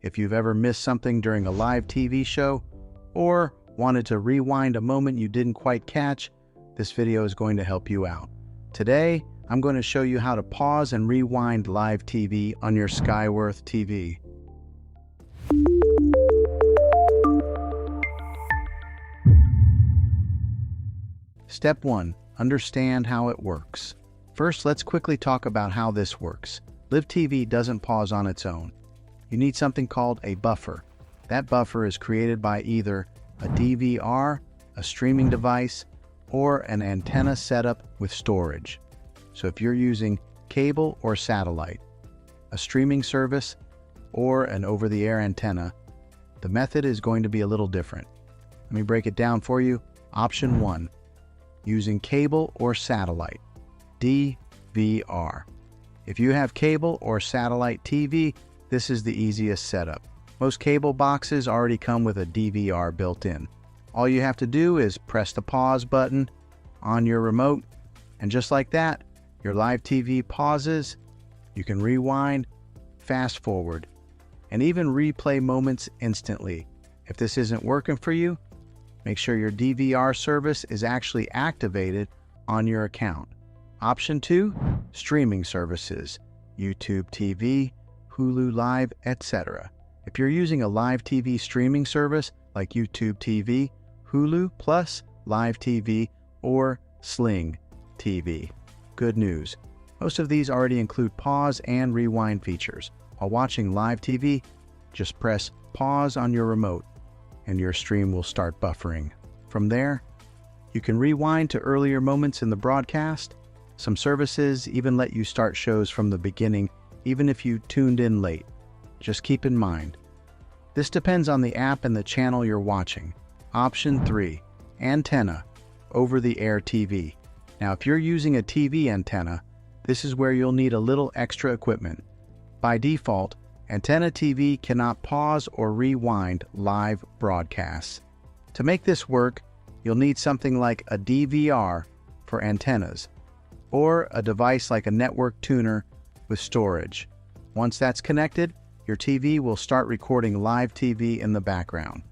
If you've ever missed something during a live TV show or wanted to rewind a moment you didn't quite catch, this video is going to help you out. Today, I'm going to show you how to pause and rewind live TV on your Skyworth TV. Step 1. Understand how it works. First, let's quickly talk about how this works. Live TV doesn't pause on its own. You need something called a buffer. That buffer is created by either a DVR, a streaming device, or an antenna setup with storage. So if you're using cable or satellite, a streaming service, or an over-the-air antenna, the method is going to be a little different. Let me break it down for you. Option 1. Using cable or satellite, DVR. If you have cable or satellite TV, this is the easiest setup. Most cable boxes already come with a DVR built in. All you have to do is press the pause button on your remote, and just like that, your live TV pauses. You can rewind, fast forward, and even replay moments instantly. If this isn't working for you, make sure your DVR service is actually activated on your account. Option 2, streaming services, YouTube TV, Hulu Live, etc. If you're using a live TV streaming service like YouTube TV, Hulu Plus, Live TV, or Sling TV, good news. Most of these already include pause and rewind features. While watching live TV, just press pause on your remote and your stream will start buffering. From there, you can rewind to earlier moments in the broadcast. Some services even let you start shows from the beginning, even if you tuned in late. Just keep in mind, this depends on the app and the channel you're watching. Option 3, antenna, over-the-air TV. Now, if you're using a TV antenna, this is where you'll need a little extra equipment. By default, antenna TV cannot pause or rewind live broadcasts. To make this work, you'll need something like a DVR for antennas, or a device like a network tuner with storage. Once that's connected, your TV will start recording live TV in the background.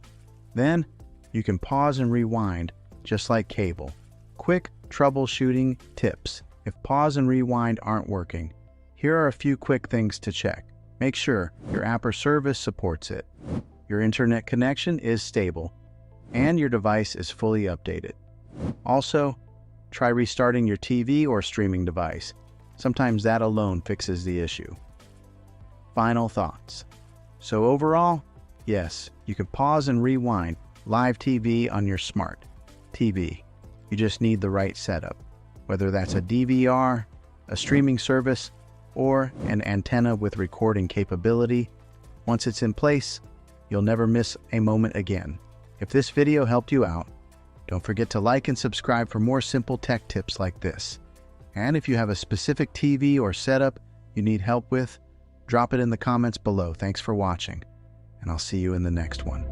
Then, you can pause and rewind just like cable. Quick troubleshooting tips. If pause and rewind aren't working, here are a few quick things to check. Make sure your app or service supports it, your internet connection is stable, and your device is fully updated. Also, try restarting your TV or streaming device. Sometimes that alone fixes the issue. Final thoughts. So overall, yes, you can pause and rewind live TV on your smart TV. You just need the right setup, whether that's a DVR, a streaming service, or an antenna with recording capability. Once it's in place, you'll never miss a moment again. If this video helped you out, don't forget to like and subscribe for more simple tech tips like this. And if you have a specific TV or setup you need help with, drop it in the comments below. Thanks for watching, and I'll see you in the next one.